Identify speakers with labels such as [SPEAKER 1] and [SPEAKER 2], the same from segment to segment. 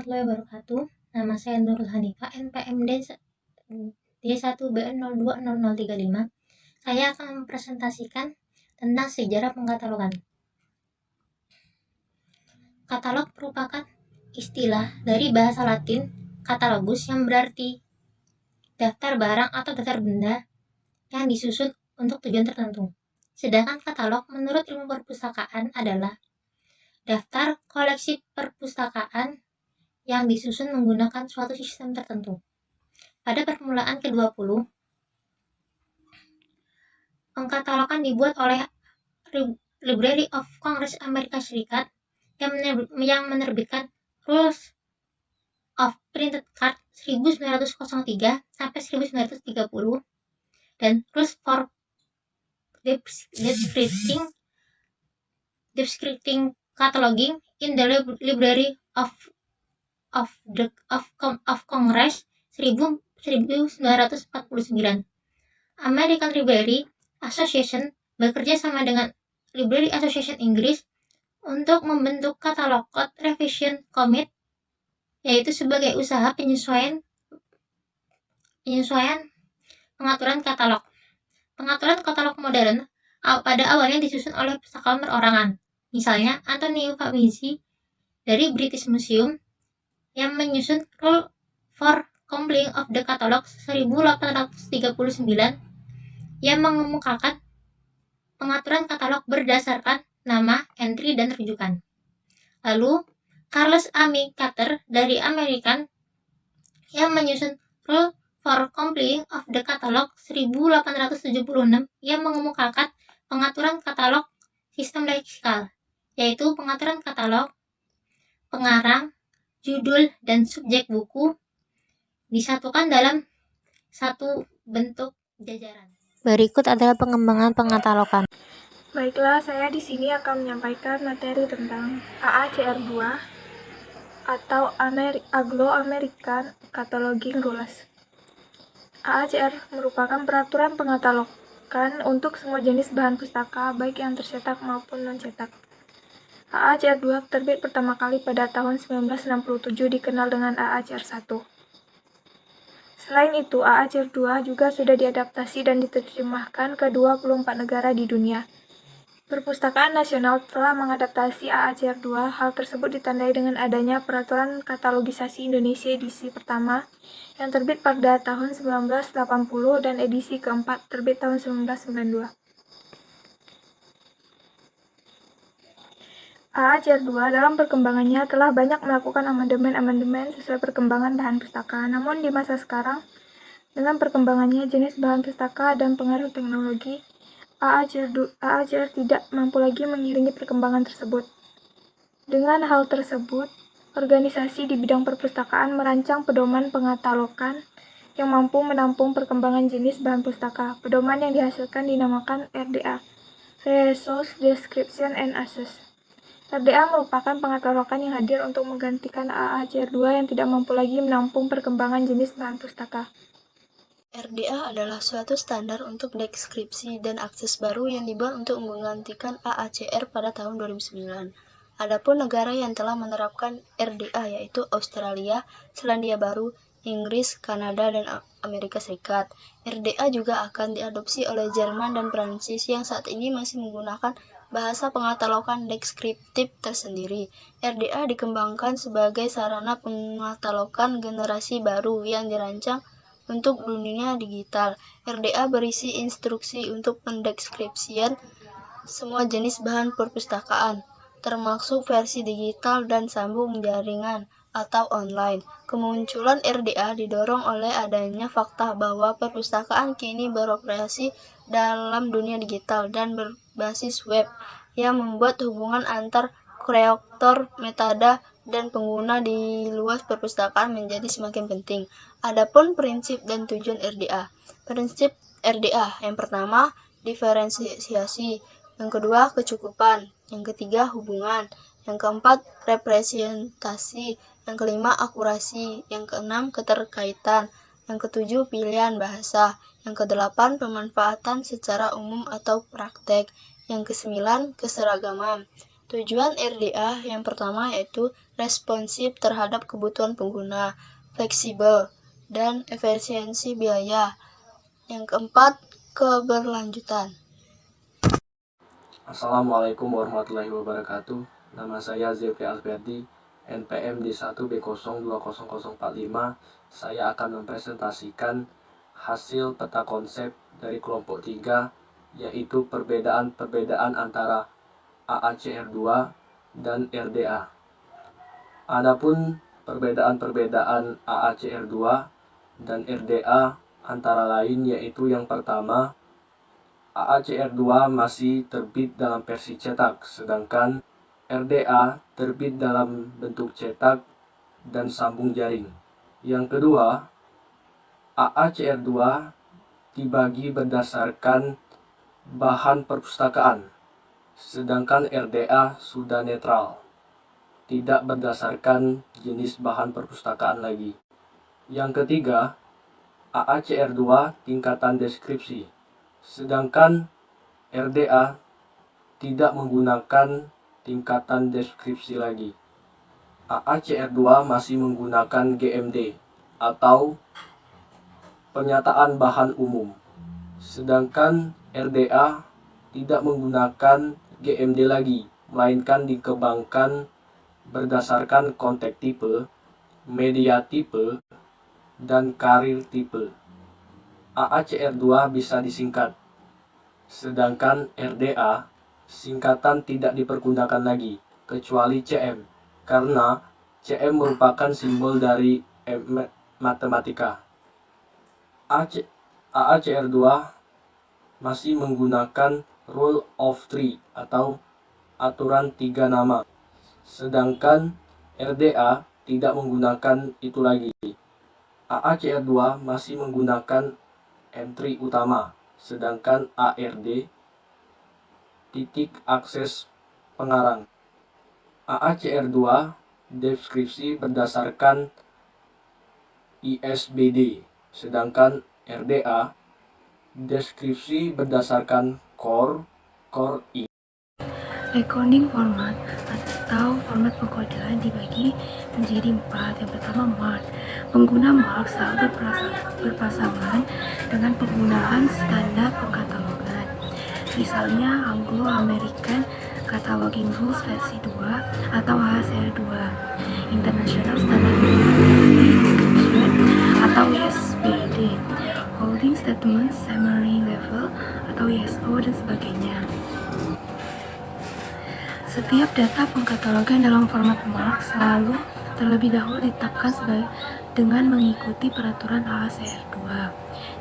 [SPEAKER 1] warahmatullahi wabarakatuh. Nama saya Nurul Hanifah, NPM D1BN020035. Saya akan mempresentasikan tentang sejarah pengkatalogan. Katalog merupakan istilah dari bahasa Latin catalogus yang berarti daftar barang atau daftar benda yang disusun untuk tujuan tertentu. Sedangkan katalog menurut ilmu perpustakaan adalah daftar koleksi perpustakaan yang disusun menggunakan suatu sistem tertentu. Pada permulaan ke-20, pengkatalogan dibuat oleh Library of Congress Amerika Serikat yang menerbitkan Rules of Printed Card 1903 sampai 1930 dan Rules for Descripting Cataloging in the Library of Congress 1949. American Library Association bekerja sama dengan Library Association Inggris untuk membentuk Catalog Code Revision Committee, yaitu sebagai usaha penyesuaian pengaturan katalog. Pengaturan katalog modern pada awalnya disusun oleh pustakawan perorangan. Misalnya Antonio Fabrizi dari British Museum yang menyusun Rule for Complying of the Catalog 1839 yang mengemukakan pengaturan katalog berdasarkan nama, entry, dan rujukan. Lalu, Charles Amy Carter dari American yang menyusun Rule for Complying of the Catalog 1876 yang mengemukakan pengaturan katalog sistem leksikal, yaitu pengaturan katalog, pengarang, judul, dan subjek buku disatukan dalam satu bentuk jajaran. Berikut adalah pengembangan pengkatalogan.
[SPEAKER 2] Baiklah, saya di sini akan menyampaikan materi tentang AACR2 atau Anglo-American Cataloging Rules. AACR merupakan peraturan pengkatalogan untuk semua jenis bahan pustaka, baik yang tercetak maupun non-cetak. AACR2 terbit pertama kali pada tahun 1967, dikenal dengan AACR1. Selain itu, AACR2 juga sudah diadaptasi dan diterjemahkan ke 24 negara di dunia. Perpustakaan Nasional telah mengadaptasi AACR2. Hal tersebut ditandai dengan adanya Peraturan Katalogisasi Indonesia edisi pertama yang terbit pada tahun 1980 dan edisi keempat terbit tahun 1992. AACR2 dalam perkembangannya telah banyak melakukan amandemen sesuai perkembangan bahan pustaka. Namun di masa sekarang, dengan perkembangannya jenis bahan pustaka dan pengaruh teknologi, AACR tidak mampu lagi mengiringi perkembangan tersebut. Dengan hal tersebut, organisasi di bidang perpustakaan merancang pedoman pengkatalogan yang mampu menampung perkembangan jenis bahan pustaka. Pedoman yang dihasilkan dinamakan RDA, Resource Description and Access. RDA merupakan pengkatalogan yang hadir untuk menggantikan AACR2 yang tidak mampu lagi menampung perkembangan jenis bahan pustaka.
[SPEAKER 3] RDA adalah suatu standar untuk deskripsi dan akses baru yang dibuat untuk menggantikan AACR pada tahun 2009. Adapun negara yang telah menerapkan RDA yaitu Australia, Selandia Baru, Inggris, Kanada, dan Amerika Serikat. RDA juga akan diadopsi oleh Jerman dan Prancis yang saat ini masih menggunakan bahasa pengkatalogan deskriptif tersendiri. RDA dikembangkan sebagai sarana pengkatalogan generasi baru yang dirancang untuk dunia digital. RDA berisi instruksi untuk pendeskripsian semua jenis bahan perpustakaan, termasuk versi digital dan sambung jaringan atau online. Kemunculan RDA didorong oleh adanya fakta bahwa perpustakaan kini beroperasi dalam dunia digital dan berbasis web yang membuat hubungan antar kreator, metadata, dan pengguna di luas perpustakaan menjadi semakin penting. Adapun prinsip dan tujuan RDA. Prinsip RDA yang pertama, diferensiasi, yang kedua, kecukupan, yang ketiga, hubungan, yang keempat, representasi, yang kelima, akurasi, yang keenam, keterkaitan, yang ketujuh, pilihan bahasa, yang kedelapan, pemanfaatan secara umum atau praktek, yang kesembilan, keseragaman, Tujuan RDA yang pertama yaitu responsif terhadap kebutuhan pengguna, fleksibel, dan efisiensi biaya. Yang keempat, keberlanjutan.
[SPEAKER 4] Assalamualaikum warahmatullahi wabarakatuh. Nama saya Zefri Alberdi, NPM D1B020045. Saya akan mempresentasikan hasil peta konsep dari kelompok 3, yaitu perbedaan-perbedaan antara AACR2 dan RDA. Adapun perbedaan-perbedaan AACR2 dan RDA antara lain yaitu yang pertama, AACR2 masih terbit dalam versi cetak, sedangkan RDA terbit dalam bentuk cetak dan sambung jaring. Yang kedua, AACR2 dibagi berdasarkan bahan perpustakaan, sedangkan RDA sudah netral, tidak berdasarkan jenis bahan perpustakaan lagi. Yang ketiga, AACR2 tingkatan deskripsi, sedangkan RDA tidak menggunakan tingkatan deskripsi lagi. AACR2 masih menggunakan GMD atau pernyataan bahan umum, sedangkan RDA tidak menggunakan GMD lagi, melainkan dikembangkan berdasarkan konteks tipe, media tipe, dan karir tipe. AACR2 bisa disingkat, sedangkan RDA singkatan tidak dipergunakan lagi, kecuali CM, karena CM merupakan simbol dari matematika. AACR2 masih menggunakan Rule of Three atau aturan 3 nama, sedangkan RDA tidak menggunakan itu lagi. AACR2 masih menggunakan entry utama, sedangkan ARD titik akses pengarang. AACR2 deskripsi berdasarkan ISBD, sedangkan RDA deskripsi berdasarkan core I.
[SPEAKER 5] Recording format atau format pengkodean dibagi menjadi 4. Yang pertama, MARC. Pengguna MARC selalu berpasangan dengan penggunaan standar pengkatalogan. Misalnya Anglo-American Cataloging Rules versi 2 atau AACR2, International Standard Description atau ISBD, Holding Statement Summary Level atau ISO, dan sebagainya. Setiap data pengkatalogan dalam format MARC selalu terlebih dahulu ditetapkan dengan mengikuti peraturan AACR2.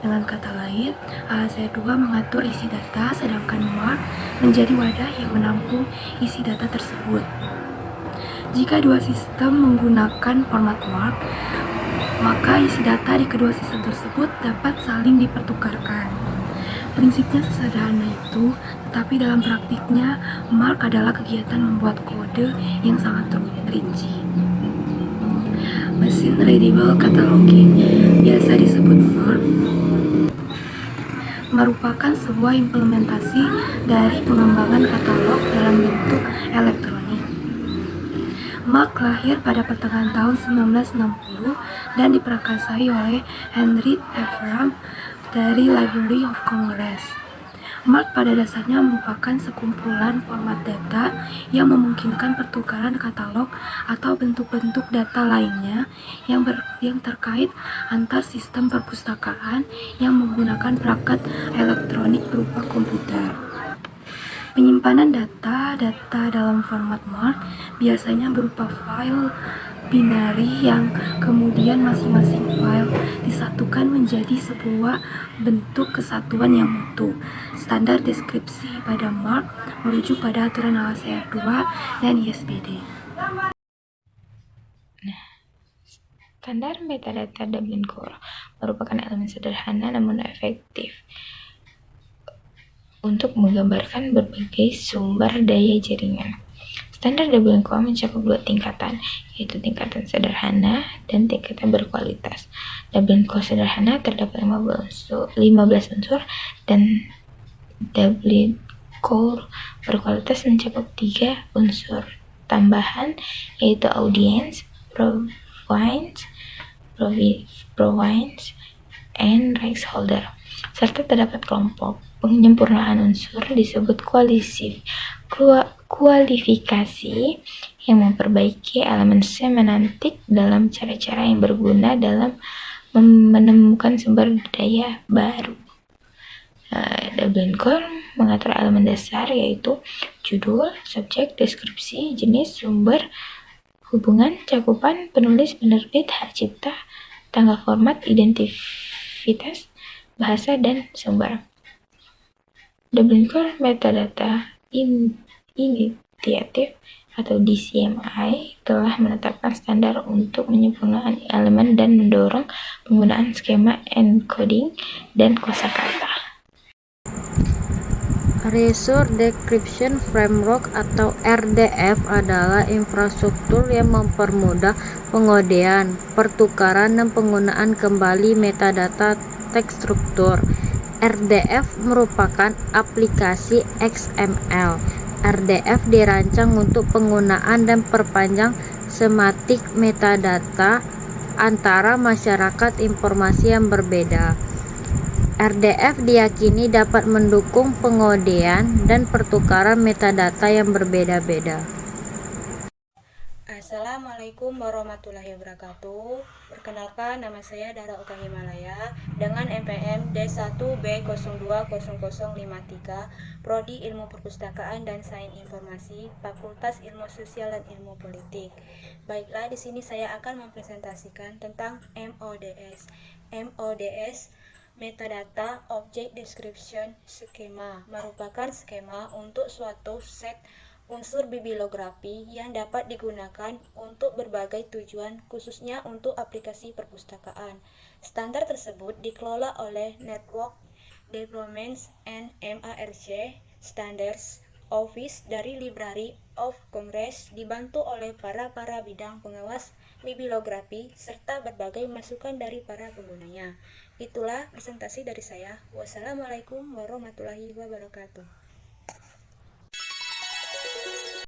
[SPEAKER 5] Dengan kata lain, AACR2 mengatur isi data, sedangkan MARC menjadi wadah yang menampung isi data tersebut. Jika dua sistem menggunakan format MARC, maka isi data di kedua sistem tersebut dapat saling dipertukarkan. Prinsipnya sesederhana itu, tetapi dalam praktiknya, MARC adalah kegiatan membuat kode yang sangat rinci. Machine Readable Cataloging, biasa disebut MARC, merupakan sebuah implementasi dari pengembangan katalog dalam bentuk elektronik. MARC lahir pada pertengahan tahun 1960 dan diprakarsai oleh Henry Ephraim dari Library of Congress. MARC pada dasarnya merupakan sekumpulan format data yang memungkinkan pertukaran katalog atau bentuk-bentuk data lainnya yang terkait antar sistem perpustakaan yang menggunakan perangkat elektronik berupa komputer. Penyimpanan data dalam format MARC biasanya berupa file binary yang kemudian masing-masing file disatukan menjadi sebuah bentuk kesatuan yang utuh. Standar deskripsi pada MARC merujuk pada aturan AACR2 dan ISBD.
[SPEAKER 6] Standar metadata Dublin Core merupakan elemen sederhana namun efektif untuk menggambarkan berbagai sumber daya jaringan. Standar Dublin Core mencakup 2 tingkatan, yaitu tingkatan sederhana dan tingkatan berkualitas. Dublin Core sederhana terdapat 15 unsur dan Dublin core berkualitas mencakup 3 unsur tambahan, yaitu audience, province, and rights holder, serta terdapat kelompok penyempurnaan unsur disebut kualifikasi yang memperbaiki elemen semantik dalam cara-cara yang berguna dalam menemukan sumber daya baru. Dublin Core mengatur elemen dasar yaitu judul, subjek, deskripsi, jenis, sumber, hubungan, cakupan, penulis, penerbit, hak cipta, tanggal format, identitas, bahasa, dan sumber. Dublin Core Metadata Initiative atau DCMI telah menetapkan standar untuk penyempurnaan elemen dan mendorong penggunaan skema encoding dan kosakata.
[SPEAKER 7] Resource Description Framework atau RDF adalah infrastruktur yang mempermudah pengodean, pertukaran, dan penggunaan kembali metadata teks struktur. RDF merupakan aplikasi XML. RDF dirancang untuk penggunaan dan perpanjang semantik metadata antara masyarakat informasi yang berbeda. RDF diyakini dapat mendukung pengodean dan pertukaran metadata yang berbeda-beda.
[SPEAKER 8] Assalamualaikum warahmatullahi wabarakatuh. Perkenalkan, nama saya Dara Oka Himalaya dengan NPM D1B020053, Prodi Ilmu Perpustakaan dan Sains Informasi, Fakultas Ilmu Sosial dan Ilmu Politik. Baiklah, di sini saya akan mempresentasikan tentang MODS. MODS Metadata Object Description Schema merupakan skema untuk suatu set unsur bibliografi yang dapat digunakan untuk berbagai tujuan, khususnya untuk aplikasi perpustakaan. Standar tersebut dikelola oleh Network Development and MARC Standards Office dari Library of Congress, dibantu oleh para bidang pengawas bibliografi serta berbagai masukan dari para penggunanya. Itulah presentasi dari saya. Wassalamualaikum warahmatullahi wabarakatuh.